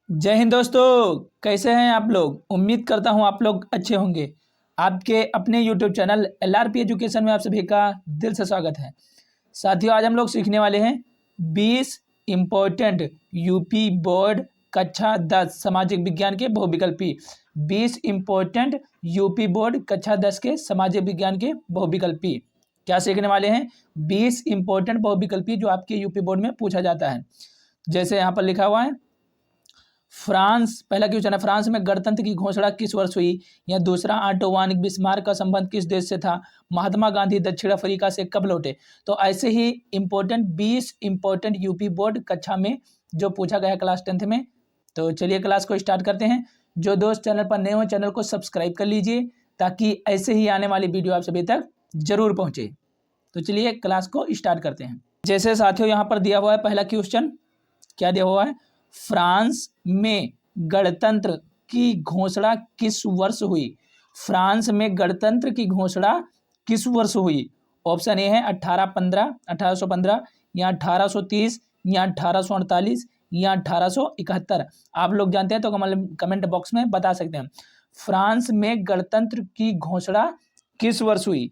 जय हिंद दोस्तों। कैसे हैं आप लोग। उम्मीद करता हूं आप लोग अच्छे होंगे। आपके अपने यूट्यूब चैनल LRP एजुकेशन में आप सभी का दिल से स्वागत है। साथियों, आज हम लोग सीखने वाले हैं 20 इम्पोर्टेंट यूपी बोर्ड कक्षा 10 सामाजिक विज्ञान के बहुविकल्पी। 20 इम्पोर्टेंट यूपी बोर्ड कक्षा 10 के सामाजिक विज्ञान के बहुविकल्पी। क्या सीखने वाले हैं? 20 इम्पोर्टेंट बहुविकल्पी जो आपके यूपी बोर्ड में पूछा जाता है। जैसे यहाँ पर लिखा हुआ है, फ्रांस, पहला क्वेश्चन है, फ्रांस में गणतंत्र की घोषणा किस वर्ष हुई? या दूसरा, ऑटो वान बिस्मार्क का संबंध किस देश से था? महात्मा गांधी दक्षिण अफ्रीका से कब लौटे? तो ऐसे ही इंपॉर्टेंट 20 इंपॉर्टेंट यूपी बोर्ड कक्षा में जो पूछा गया क्लास 10th में। तो चलिए क्लास को स्टार्ट करते हैं। जो दोस्त चैनल पर नए हो, चैनल को सब्सक्राइब कर लीजिए ताकि ऐसे ही आने वाली वीडियो आप सभी तक जरूर पहुंचे। तो चलिए क्लास को स्टार्ट करते हैं। जैसे साथियों यहाँ पर दिया हुआ है पहला क्वेश्चन, क्या दिया हुआ है? फ्रांस में गणतंत्र की घोषणा किस वर्ष हुई? फ्रांस में गणतंत्र की घोषणा किस वर्ष हुई? ऑप्शन ए है 1815 या 1830 या 1848 या 1871। आप लोग जानते हैं तो कमेंट बॉक्स में बता सकते हैं। फ्रांस में गणतंत्र की घोषणा किस वर्ष हुई?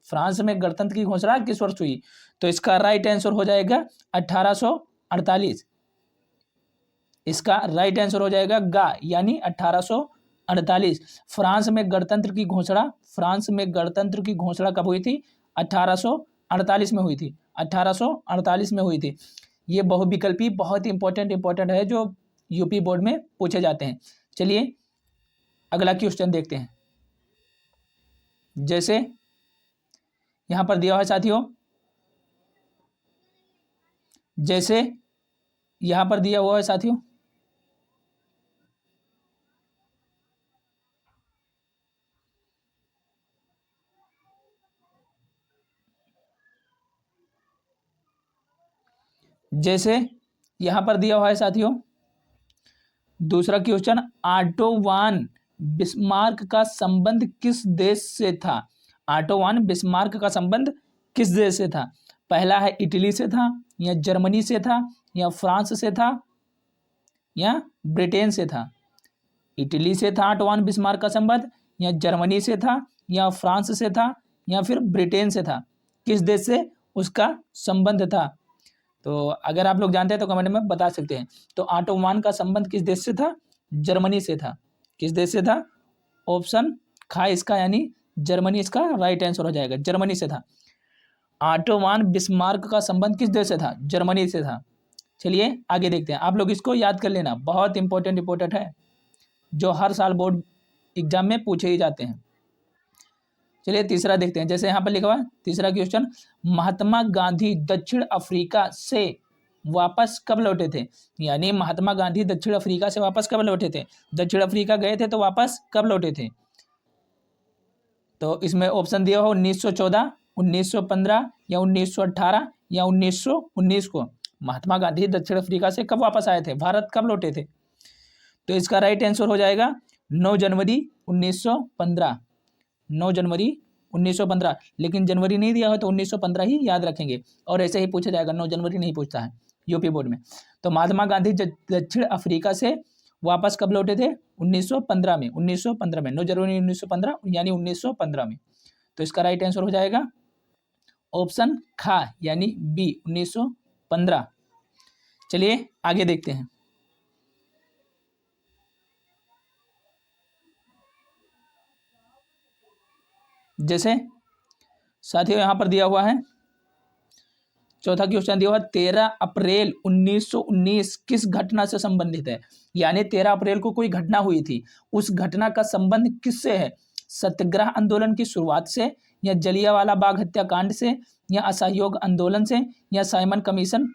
फ्रांस में गणतंत्र की घोषणा किस वर्ष हुई? तो इसका राइट आंसर हो जाएगा 1848। इसका राइट आंसर हो जाएगा गा, यानी 1848। फ्रांस में गणतंत्र की घोषणा कब हुई थी? 1848 में हुई थी। 1848 में हुई थी। ये बहुविकल्पी बहुत इंपॉर्टेंट है जो यूपी बोर्ड में पूछे जाते हैं। चलिए अगला क्वेश्चन देखते हैं। जैसे यहां पर दिया हुआ है साथियों, जैसे यहां पर दिया हुआ है साथियों, जैसे यहां पर दिया हुआ है साथियों दूसरा क्वेश्चन, ऑटो वान बिस्मार्क का संबंध किस देश से था? ऑटो वान बिस्मार्क का संबंध किस देश से था? पहला है इटली से था, या जर्मनी से था, या फ्रांस से था, या ब्रिटेन से था। इटली से था ऑटो वान बिस्मार्क का संबंध, या जर्मनी से था, या फ्रांस से था, या फिर ब्रिटेन से था। किस देश से उसका संबंध था? तो अगर आप लोग जानते हैं तो कमेंट में बता सकते हैं। तो ऑटो वान का संबंध किस देश से था? जर्मनी से था। किस देश से था? ऑप्शन खा इसका, यानी जर्मनी इसका राइट आंसर हो जाएगा। जर्मनी से था। ऑटो वान बिस्मार्क का संबंध किस देश से था? जर्मनी से था। चलिए आगे देखते हैं। आप लोग इसको याद कर लेना, बहुत इंपॉर्टेंट है जो हर साल बोर्ड एग्जाम में पूछे ही जाते हैं। चलिए तीसरा देखते हैं। जैसे यहाँ पर लिखा हुआ है तीसरा क्वेश्चन, महात्मा गांधी दक्षिण अफ्रीका से वापस कब लौटे थे? यानी महात्मा गांधी दक्षिण अफ्रीका से वापस कब लौटे थे? दक्षिण अफ्रीका गए थे तो वापस कब लौटे थे? तो इसमें ऑप्शन दिया हो 1914, 1915 या 1918 या 1919 को। महात्मा गांधी दक्षिण अफ्रीका से कब वापस आए थे? भारत कब लौटे थे? तो इसका राइट आंसर हो जाएगा 9 जनवरी 1915। 9 जनवरी 1915। लेकिन जनवरी नहीं दिया हो तो 1915 ही याद रखेंगे और ऐसे ही पूछा जाएगा। 9 जनवरी नहीं पूछता है यूपी बोर्ड में। तो महात्मा गांधी दक्षिण अफ्रीका से वापस कब लौटे थे? 1915 में। 1915 में 9 जनवरी 1915 यानी 1915 में। तो इसका राइट आंसर हो जाएगा ऑप्शन खा, यानी बी, 1915। चलिए आगे देखते हैं। जैसे साथियों यहाँ पर दिया हुआ है चौथा क्वेश्चन दिया हुआ 13 अप्रैल 1919 किस घटना से संबंधित है? यानी 13 अप्रैल को कोई घटना हुई थी, उस घटना का संबंध किससे है? सत्याग्रह आंदोलन की शुरुआत से, या जलियांवाला बाग हत्याकांड से, या असहयोग आंदोलन से, या साइमन कमीशन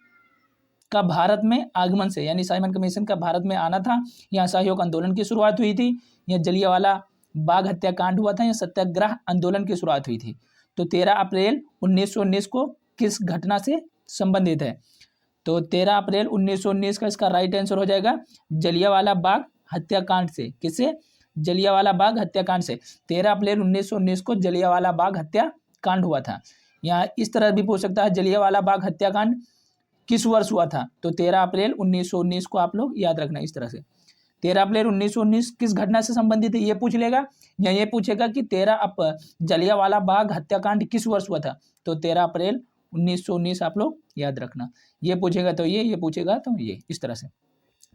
का भारत में आगमन से? यानी साइमन कमीशन का भारत में आना था, या असहयोग आंदोलन की शुरुआत हुई थी, या जलियांवाला बाग हत्याकांड हुआ था, या सत्याग्रह आंदोलन की शुरुआत हुई थी। तो 13 अप्रैल 1919 को किस घटना से संबंधित है? तो 13 अप्रैल 1919 का इसका राइट आंसर हो जाएगा जलियांवाला बाग हत्याकांड से। किससे? जलियांवाला बाग हत्याकांड से। 13 अप्रैल 1919 को जलियांवाला बाग हत्याकांड हुआ था। यहाँ इस तरह भी पूछ सकता है, जलियांवाला बाग हत्याकांड किस वर्ष हुआ था, तो 13 अप्रैल 1919 को आप लोग याद रखना इस तरह से। 13 अप्रैल 1919 किस घटना से संबंधित है ये पूछ लेगा, या ये पूछेगा कि जलियांवाला बाग हत्याकांड किस वर्ष हुआ था, तो 13 अप्रैल 1919 आप लोग याद रखना। ये पूछेगा तो ये पूछेगा तो ये, इस तरह से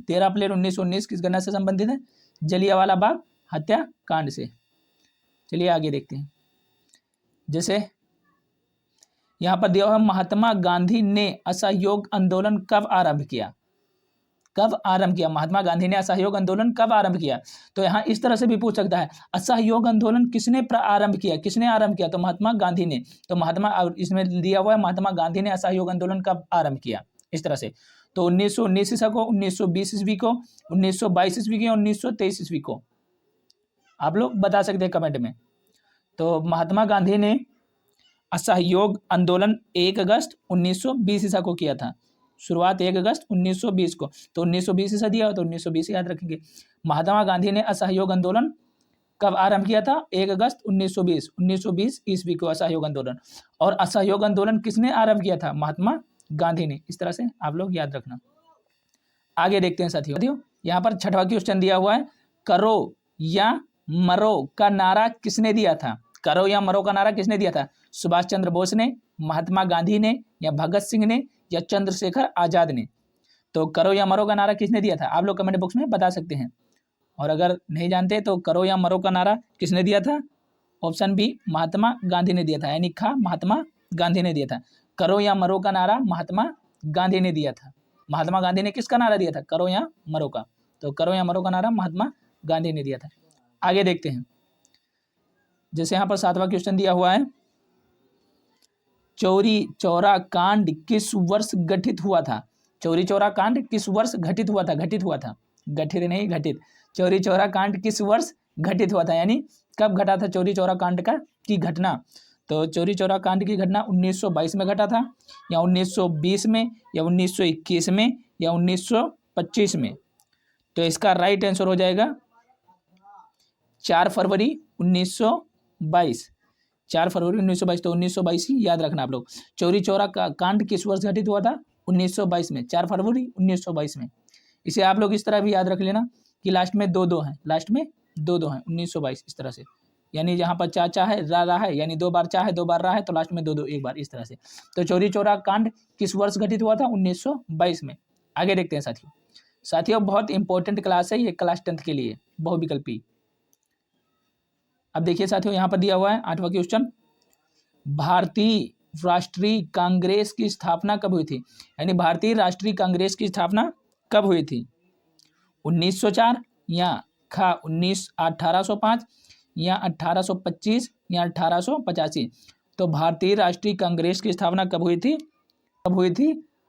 13 अप्रैल 1919 किस घटना से संबंधित है, जलियांवाला बाग हत्याकांड से। चलिए आगे देखते हैं। जैसे यहाँ पर दिया हुआ महात्मा गांधी ने असहयोग आंदोलन कब आरंभ किया, कब आरंभ किया, महात्मा गांधी ने असहयोग आंदोलन कब आरंभ किया, तो यहाँ इस तरह से भी पूछ सकता है, असहयोग आंदोलन किसने आरंभ किया, किसने आरंभ किया, तो महात्मा गांधी ने। तो इसमें दिया हुआ है महात्मा गांधी ने असहयोग आंदोलन कब आरंभ किया, इस तरह से। तो 1919 ईस्वी को, 1920 ईस्वी को, 1922 ईस्वी को, 1923 ईस्वी को, आप लोग बता सकते हैं कमेंट में। तो महात्मा गांधी ने असहयोग आंदोलन 1 अगस्त 1920 ईसा को किया था, शुरुआत 1 अगस्त 1920 को, तो 1920 ईसा दिया हो तो 1920 याद रखेंगे। महात्मा गांधी ने असहयोग आंदोलन कब आरंभ किया था, 1 अगस्त 1920 ईस्वी को असहयोग आंदोलन। और असहयोग आंदोलन किसने आरंभ किया था, महात्मा गांधी ने। इस तरह से आप लोग याद रखना। आगे देखते हैं साथियों, यहाँ पर 6वां क्वेश्चन दिया हुआ है, करो या मरो का नारा किसने दिया था, करो या मरो का नारा किसने दिया था, सुभाष चंद्र बोस ने, महात्मा गांधी ने, या भगत सिंह ने, या चंद्रशेखर आजाद ने। तो करो या मरो का नारा किसने दिया था, आप लोग कमेंट बॉक्स में बता सकते हैं। और अगर नहीं जानते तो करो या मरो का नारा किसने दिया था, ऑप्शन बी महात्मा गांधी ने दिया था, यानी खा महात्मा गांधी ने दिया था। करो या मरो का नारा महात्मा गांधी ने दिया था। महात्मा गांधी ने किसका नारा दिया था, करो या मरो का, तो करो या मरो का नारा महात्मा गांधी ने दिया था। आगे देखते हैं। जैसे यहाँ पर 7वां क्वेश्चन दिया हुआ है, चौरी चौरा कांड किस वर्ष गठित हुआ था, चौरी चौरा कांड किस वर्ष घटित हुआ था, गठित नहीं घटित, चौरी चौरा कांड किस वर्ष घटित हुआ था, यानी कब घटा था चौरी चौरा कांड की घटना। तो चौरी चौरा कांड की घटना 1922 में घटा था, या 1920 में, या 1921 में, या 1925 में। तो इसका राइट आंसर हो जाएगा 4 फरवरी 1922, 4 फरवरी 1922। तो 1922 ही याद रखना आप लोग। चौरी चौरा कांड किस वर्ष घटित हुआ था, 1922 में, 4 फरवरी 1922 में। इसे आप लोग इस तरह भी याद रख लेना कि लास्ट में 2-2 हैं, लास्ट में 2-2 हैं, 1922 इस तरह से, यानी जहाँ पर चा है रा है, यानी 2 बार चा है 2 बार रा है, तो लास्ट में 2-2 एक बार, इस तरह से। तो चौरी चौरा कांड किस वर्ष घटित हुआ था, 1922 में। आगे देखते हैं साथियों, बहुत इंपॉर्टेंट क्लास है ये, क्लास 10th के लिए, बहुविकल्पी। अब देखिए साथियों, यहाँ पर दिया हुआ है 8वां क्वेश्चन, भारतीय राष्ट्रीय कांग्रेस की स्थापना कब हुई थी, यानी भारतीय राष्ट्रीय कांग्रेस की स्थापना कब हुई थी, 1904, या खा 1805, या 1825, या 1885। तो भारतीय राष्ट्रीय कांग्रेस की स्थापना कब हुई थी,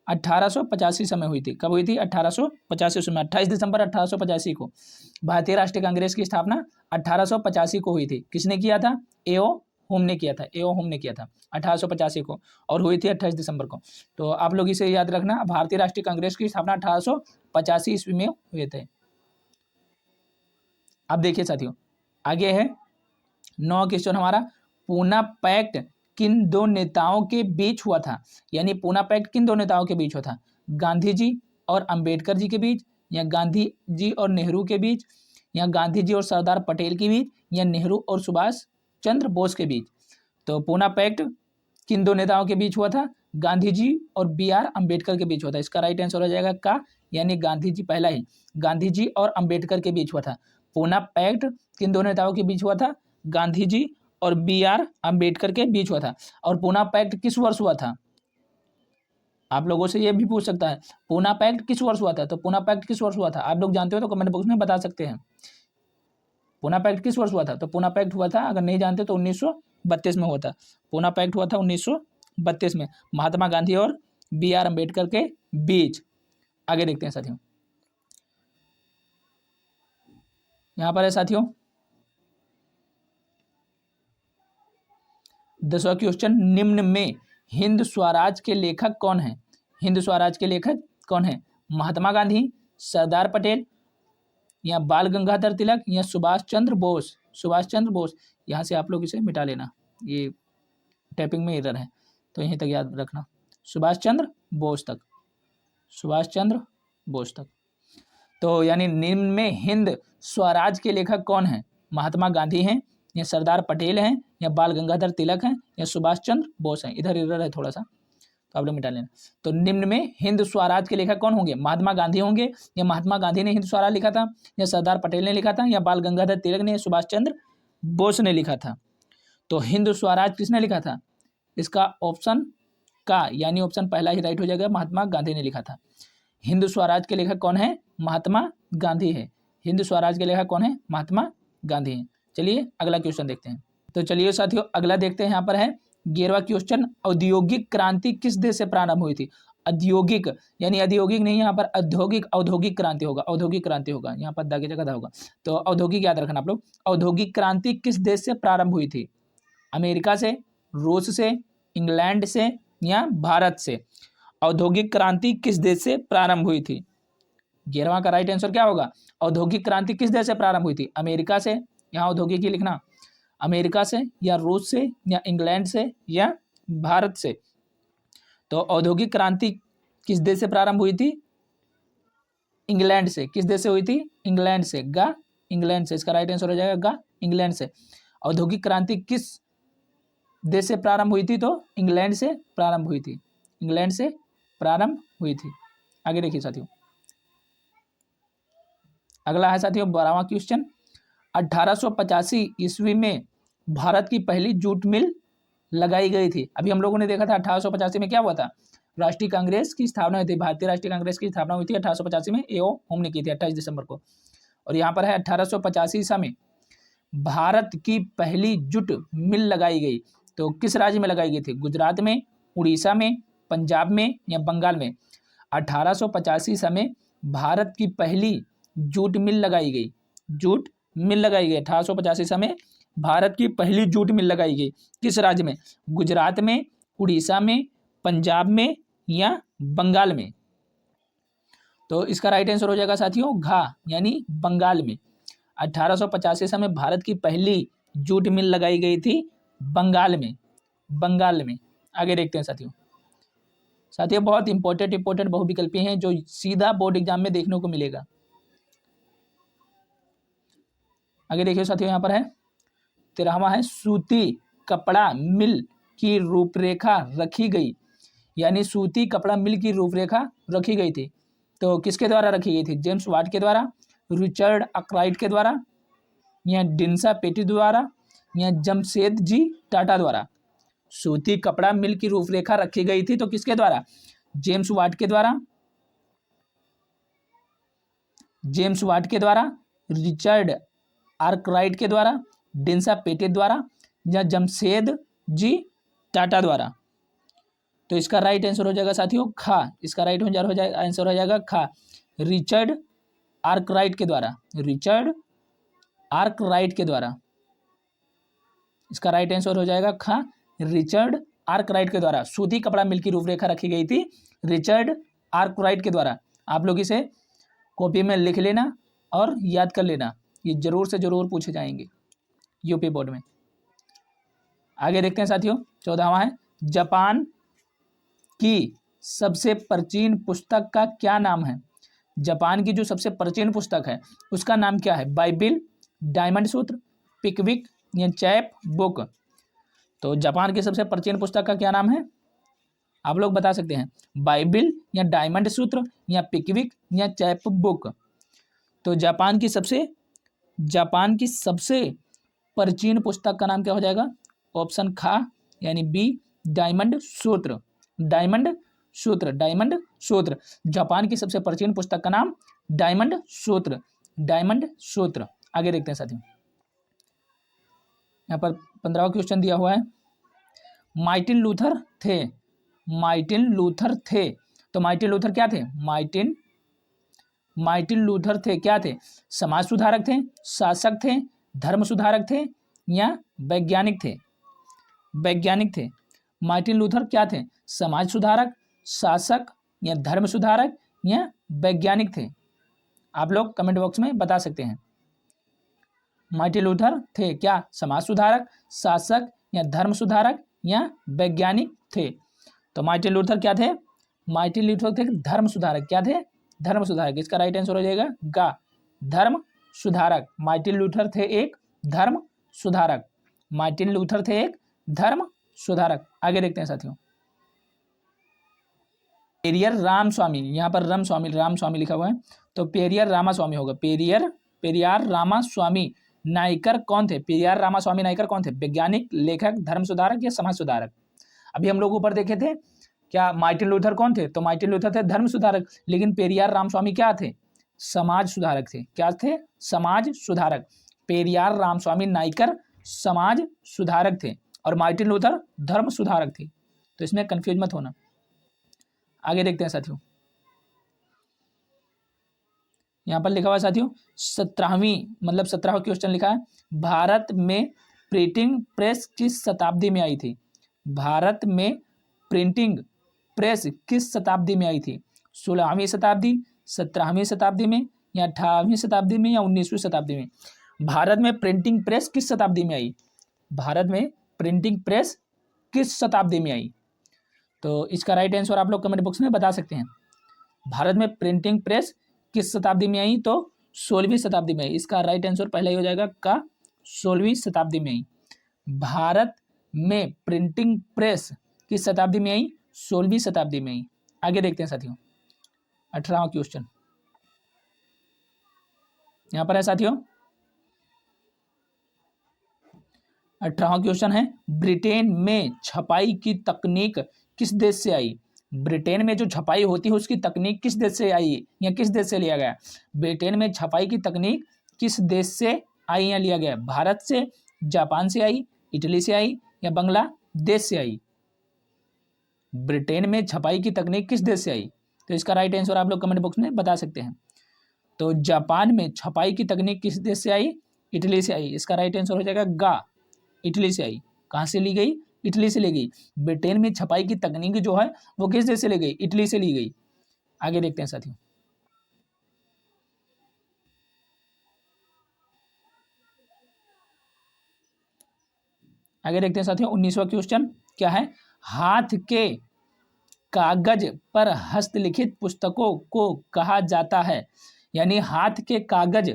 1885 समय हुई थी। कब हुई थी, 1885 में, 28 दिसंबर 1885 को भारतीय राष्ट्रीय कांग्रेस की स्थापना 1885 को हुई थी। किसने किया था, एओ होम ने किया था, 1885 को, और हुई थी 28 दिसंबर को। तो आप लोग इसे याद रखना, भारतीय राष्ट्रीय कांग्रेस की स्थापना 1885 ईस्वी में हुए थे। अब देखिए साथियों, आगे है 9वां क्वेश्चन हमारा, पूना पैक्ट किन 2 नेताओं के बीच हुआ था, यानी पूना पैक्ट किन 2 नेताओं के बीच हुआ था, गांधी जी और अंबेडकर जी के बीच, या गांधी जी और नेहरू के बीच, या गांधी जी और सरदार पटेल के बीच, या नेहरू और सुभाष चंद्र बोस के बीच। तो पूना पैक्ट किन 2 नेताओं के बीच हुआ था, गांधी जी और BR अंबेडकर के बीच हुआ था। इसका राइट आंसर हो जाएगा का, यानी गांधी जी, पहला ही गांधी जी और अंबेडकर के बीच हुआ था। पूना पैक्ट किन 2 नेताओं के बीच हुआ था, गांधी जी और BR अंबेडकर के बीच हुआ था। और पूना पैक्ट किस वर्ष हुआ था, आप लोगों से ये भी पूछ सकता है, पूना पैक्ट किस वर्ष हुआ था, तो पूना पैक्ट किस वर्ष हुआ था, आप लोग जानते हो तो कमेंट बॉक्स में बता सकते हैं। पूना पैक्ट किस वर्ष हुआ था, तो पूना पैक्ट हुआ था, अगर नहीं जानते तो 1932 में हुआ था। पूना पैक्ट हुआ था 1932 में, महात्मा गांधी और BR अंबेडकर के बीच। आगे देखते हैं साथियों, यहाँ पर है साथियों 10वां क्वेश्चन, निम्न में हिंद स्वराज के लेखक कौन है, हिंद स्वराज के लेखक कौन है, महात्मा गांधी, सरदार पटेल, या बाल गंगाधर तिलक, या सुभाष चंद्र बोस। यहाँ से आप लोग इसे मिटा लेना, ये टाइपिंग में एरर है, तो यहीं तक याद रखना, सुभाष चंद्र बोस तक। सुभाष चंद्र बोस तक। तो यानी निम्न में हिंद स्वराज के लेखक कौन हैं? महात्मा गांधी हैं, या सरदार पटेल हैं, या बाल गंगाधर तिलक हैं, या सुभाष चंद्र बोस हैं। इधर इधर है थोड़ा सा, तो आप लोग मिटा लेना। तो निम्न में हिंद स्वराज के लेखक कौन होंगे? महात्मा गांधी होंगे, या महात्मा गांधी ने हिंद स्वराज लिखा था, या सरदार पटेल ने लिखा था, या बाल गंगाधर तिलक ने, सुभाष चंद्र बोस ने लिखा था। तो हिंद स्वराज किसने लिखा था? इसका ऑप्शन का यानी ऑप्शन पहला ही राइट हो जाएगा, महात्मा गांधी ने लिखा था। हिंद स्वराज के लेखक कौन है? महात्मा गांधी है। हिंद स्वराज के लेखक कौन है? महात्मा गांधी है। चलिए अगला क्वेश्चन देखते हैं। तो चलिए साथियों अगला देखते हैं। यहाँ पर है 11वां क्वेश्चन, औद्योगिक क्रांति किस देश से प्रारंभ हुई थी? औद्योगिक यानी औद्योगिक नहीं, यहाँ पर औद्योगिक औद्योगिक क्रांति होगा, औद्योगिक क्रांति होगा, यहाँ पर दा की जगह दा होगा। तो औद्योगिक याद रखना आप लोग। औद्योगिक क्रांति किस देश से प्रारंभ हुई थी? अमेरिका से, रूस से, इंग्लैंड से, या भारत से? औद्योगिक क्रांति किस देश से प्रारंभ हुई थी? 11वां का राइट आंसर क्या होगा? औद्योगिक क्रांति किस देश से प्रारंभ हुई थी? अमेरिका से, यहाँ औद्योगिक ही लिखना, अमेरिका से, या रूस से, या इंग्लैंड से, या भारत से? तो औद्योगिक क्रांति किस देश से प्रारंभ हुई थी? इंग्लैंड से। किस देश से हुई थी? इंग्लैंड से। गा इंग्लैंड से, इसका राइट आंसर हो जाएगा गा इंग्लैंड से। औद्योगिक क्रांति किस देश से प्रारंभ हुई थी? तो इंग्लैंड से प्रारंभ हुई थी, इंग्लैंड से प्रारंभ हुई थी। आगे देखिए साथियों, अगला है साथियों 12वां क्वेश्चन, 1885 ईस्वी में भारत की पहली जूट मिल लगाई गई थी। अभी हम लोगों ने देखा था 1885 में क्या हुआ था? राष्ट्रीय कांग्रेस की स्थापना हुई थी, भारतीय राष्ट्रीय कांग्रेस की स्थापना हुई थी 1885 में, ए.ओ. होम ने की थी 28 दिसंबर को। और यहाँ पर है 1885 ईसा में भारत की पहली जूट मिल लगाई गई। तो किस राज्य में लगाई गई थी? गुजरात में, उड़ीसा में, पंजाब में, या बंगाल में? 1885 ईसा में भारत की पहली जूट मिल लगाई गई, जूट मिल लगाई गई 1885 ईसा में भारत की पहली जूट मिल लगाई गई। किस राज्य में? गुजरात में, उड़ीसा में, पंजाब में, या बंगाल में? तो इसका राइट आंसर हो जाएगा साथियों घा यानी बंगाल में। 1885 ईसा में भारत की पहली जूट मिल लगाई गई थी बंगाल में, बंगाल में। आगे देखते हैं साथियों। साथियों बहुत इंपॉर्टेंट बहुविकल्पी हैं जो सीधा बोर्ड एग्जाम में देखने को मिलेगा। आगे देखिए साथियों, यहाँ पर है 13वां है, सूती कपड़ा मिल की रूपरेखा रखी गई। यानी सूती कपड़ा मिल की रूपरेखा रखी गई थी। तो किसके द्वारा रखी गई थी? जेम्स वाट के द्वारा, रिचर्ड आर्कराइट के द्वारा, या डिंसा पेटी द्वारा, या जमशेद जी टाटा द्वारा? सूती कपड़ा मिल की रूपरेखा रखी गई थी तो किसके द्वारा? जेम्स वाट के द्वारा, जेम्स वाट के द्वारा, रिचर्ड आर्कराइट के द्वारा, डिंसा पेटी द्वारा, या जमशेद जी टाटा द्वारा? तो इसका राइट आंसर हो जाएगा साथियों खा। इसका राइट आंसर हो जाएगा खा, रिचर्ड आर्कराइट के द्वारा, रिचर्ड आर्कराइट के द्वारा। इसका राइट आंसर हो जाएगा खा, रिचर्ड आर्कराइट के द्वारा। सूती कपड़ा मिल की रूपरेखा रखी गई थी रिचर्ड आर्कराइट के द्वारा। आप लोग इसे कॉपी में लिख लेना और याद कर लेना, ये जरूर से जरूर पूछे जाएंगे यूपी बोर्ड में। आगे देखते हैं साथियों, 14वां है, जापान की सबसे प्राचीन पुस्तक का क्या नाम है? जापान की जो सबसे प्राचीन पुस्तक है उसका नाम क्या है? बाइबिल, डायमंड सूत्र, पिकविक, या चैप बुक? तो जापान की सबसे प्राचीन पुस्तक का क्या नाम है? आप लोग बता सकते हैं, बाइबिल, या डायमंड सूत्र, या पिकविक, या चैप बुक? तो जापान की सबसे प्राचीन पुस्तक का नाम क्या हो जाएगा? ऑप्शन खा यानी बी, डायमंड सूत्र, डायमंड सूत्र, डायमंड सूत्र। जापान की सबसे प्राचीन पुस्तक का नाम डायमंड सूत्र, डायमंड सूत्र। आगे देखते हैं साथियों, यहाँ पर 15वां क्वेश्चन दिया हुआ है, मार्टिन लूथर थे, मार्टिन लूथर थे। तो मार्टिन लूथर क्या थे? मार्टिन लूथर थे क्या थे? समाज सुधारक थे, शासक थे, धर्म सुधारक थे, या वैज्ञानिक थे? वैज्ञानिक थे। मार्टिन लूथर क्या थे? समाज सुधारक, शासक, या धर्म सुधारक, या वैज्ञानिक थे? आप लोग कमेंट बॉक्स में बता सकते हैं। मार्टिन लूथर थे क्या? समाज सुधारक, शासक, या धर्म सुधारक, या वैज्ञानिक थे? तो मार्टिन लूथर क्या थे? मार्टिन लूथर थे धर्म सुधारक, क्या थे? धर्म सुधारक। इसका राइट आंसर हो जाएगा गा, धर्म सुधारक। मार्टिन लूथर थे एक धर्म सुधारक। मार्टिन लूथर थे एक धर्म सुधारक। आगे देखते हैं साथियों। पेरियर रामस्वामी, यहाँ पर रामस्वामी लिखा हुआ है, तो पेरियर रामास्वामी होगा। पेरियार रामास्वामी नायकर कौन थे? पेरियार रामास्वामी नायकर कौन थे? वैज्ञानिक, लेखक, धर्म सुधारक या समाज सुधारक? अभी हम लोग ऊपर देखे थे क्या मार्टिन लूथर कौन थे? तो मार्टिन लूथर थे धर्म सुधारक, लेकिन पेरियार रामस्वामी क्या थे? समाज सुधारक थे। क्या थे? समाज सुधारक। पेरियार रामस्वामी नायकर समाज सुधारक थे और मार्टिन लूथर धर्म सुधारक थे। तो इसमें कंफ्यूज मत होना। आगे देखते हैं साथियों। यहां पर लिखा हुआ है साथियों 17वां क्वेश्चन लिखा है, भारत में प्रिंटिंग प्रेस किस शताब्दी में आई थी? भारत में प्रिंटिंग प्रेस किस शताब्दी में आई थी? 16वीं शताब्दी, 17वीं शताब्दी में या 18वीं शताब्दी में या 19वीं शताब्दी में? भारत में प्रिंटिंग प्रेस किस शताब्दी में आई? भारत में प्रिंटिंग प्रेस किस शताब्दी में आई? तो इसका राइट आंसर आप लोग कमेंट बॉक्स में बता सकते हैं। भारत में प्रिंटिंग प्रेस किस शताब्दी में आई? तो 16वीं शताब्दी में आई। इसका राइट आंसर पहला ही हो जाएगा का, 16वीं शताब्दी में आई। भारत में प्रिंटिंग प्रेस किस शताब्दी में आई? 16वीं शताब्दी में आई। आगे देखते हैं साथियों 18वां क्वेश्चन। यहां पर है साथियों 18वां क्वेश्चन है, ब्रिटेन में छपाई की तकनीक किस देश से आई? ब्रिटेन में जो छपाई होती है उसकी तकनीक किस देश से आई या किस देश से लिया गया? ब्रिटेन में छपाई की तकनीक किस देश से आई या लिया गया? भारत से, जापान से आई, इटली से आई या बांग्लादेश से आई? ब्रिटेन में छपाई की तकनीक किस देश से आई? तो इसका राइट आंसर आप लोग कमेंट बॉक्स में बता सकते हैं। तो जापान में छपाई की तकनीक किस देश से आई? इटली से आई। इसका राइट आंसर हो जाएगा गा, इटली से आई। कहाँ से ली गई? इटली से ली गई। ब्रिटेन में छपाई की तकनीक जो है वो किस देश से ली गई? इटली से ली गई। आगे देखते हैं साथियों। आगे देखते हैं साथियों 19वां क्वेश्चन क्या है, हाथ के कागज पर हस्तलिखित पुस्तकों को कहा जाता है? यानी हाथ के कागज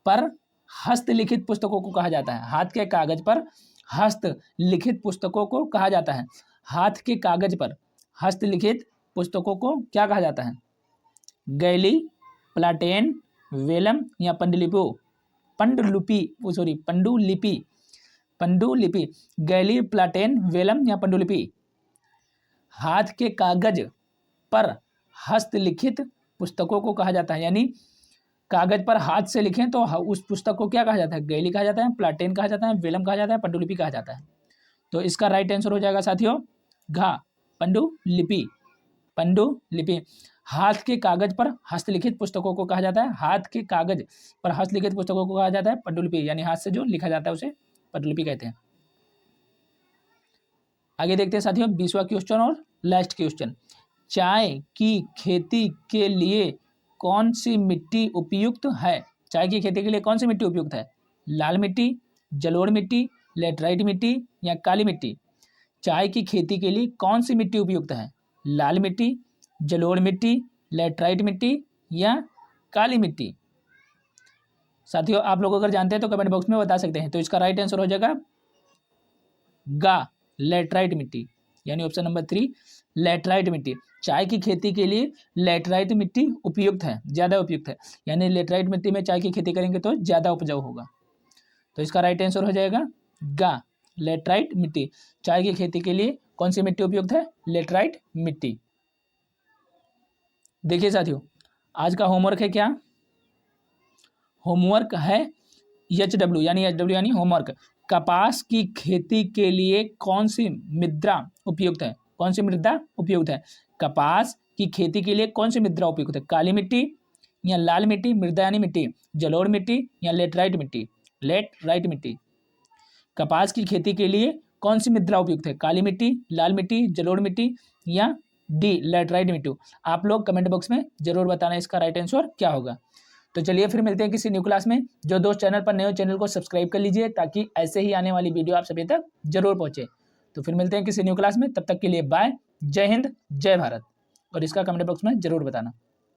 पर हस्तलिखित पुस्तकों को कहा जाता है। हाथ के कागज पर हस्तलिखित पुस्तकों को कहा जाता है। हाथ के कागज पर हस्तलिखित पुस्तकों को क्या कहा जाता है? गैली, प्लाटेन, वेलम या पंडुलिपि। गैली, प्लाटेन, वेलम या पंडुलिपि। हाथ के कागज पर हस्तलिखित पुस्तकों को कहा जाता है, यानी कागज पर हाथ से लिखें तो उस पुस्तक को क्या कहा जाता है? गैली कहा जाता है, प्लाटेन कहा जाता है, वेलम कहा जाता है, पंडुलिपि कहा जाता है। तो इसका राइट आंसर हो जाएगा साथियों घा, पंडुलिपि। पंडुलिपि। हाथ के कागज पर हस्तलिखित पुस्तकों को कहा जाता है, हाथ के कागज पर हस्तलिखित पुस्तकों को कहा जाता है पंडुलिपि, यानी हाथ से जो लिखा जाता है उसे पंडुलिपि कहते हैं। आगे देखते हैं साथियों 20वां क्वेश्चन और लास्ट क्वेश्चन, चाय की खेती के लिए कौन सी मिट्टी उपयुक्त है? चाय की खेती के लिए कौन सी मिट्टी उपयुक्त है? लाल मिट्टी, जलोढ़ मिट्टी, लेटराइट मिट्टी या काली मिट्टी? चाय की खेती के लिए कौन सी मिट्टी उपयुक्त है? लाल मिट्टी, जलोढ़ मिट्टी, लेटराइट मिट्टी या काली मिट्टी? साथियों आप लोग अगर जानते हैं तो कमेंट बॉक्स में बता सकते हैं। तो इसका राइट आंसर हो जाएगा गा, लेटराइट मिट्टी, यानी ऑप्शन नंबर 3 लेटराइट मिट्टी। चाय की खेती के लिए लेटराइट मिट्टी उपयुक्त है, ज़्यादा उपयुक्त है, यानी लेटराइट मिट्टी में चाय की खेती करेंगे तो ज़्यादा उपजाऊ होगा। तो इसका राइट आंसर हो जाएगा गा, लेटराइट मिट्टी। चाय की खेती के लिए कौन सी मिट्टी उपयुक्त है? लेटराइट मिट्टी। देखिए साथियों आज का होमवर्क है क्या? होमवर्क है HW यानी होमवर्क। कपास की खेती के लिए कौन सी मृदा उपयुक्त है? कौन सी मृदा उपयुक्त है? कपास की खेती के लिए कौन सी मृदा उपयुक्त है? काली मिट्टी या लाल मिट्टी, मृदा यानी मिट्टी, जलोढ़ मिट्टी या लेटराइट मिट्टी? लेटराइट मिट्टी। कपास की खेती के लिए कौन सी मृदा उपयुक्त है? काली मिट्टी, लाल मिट्टी, जलोढ़ मिट्टी या डी लेटराइट मिट्टी? आप लोग कमेंट बॉक्स में जरूर बताना इसका राइट आंसर क्या होगा। तो चलिए फिर मिलते हैं किसी न्यू क्लास में। जो दोस्त चैनल पर नए हो चैनल को सब्सक्राइब कर लीजिए ताकि ऐसे ही आने वाली वीडियो आप सभी तक जरूर पहुंचे। तो फिर मिलते हैं किसी न्यू क्लास में, तब तक के लिए बाय, जय हिंद, जय भारत। और इसका कमेंट बॉक्स में जरूर बताना।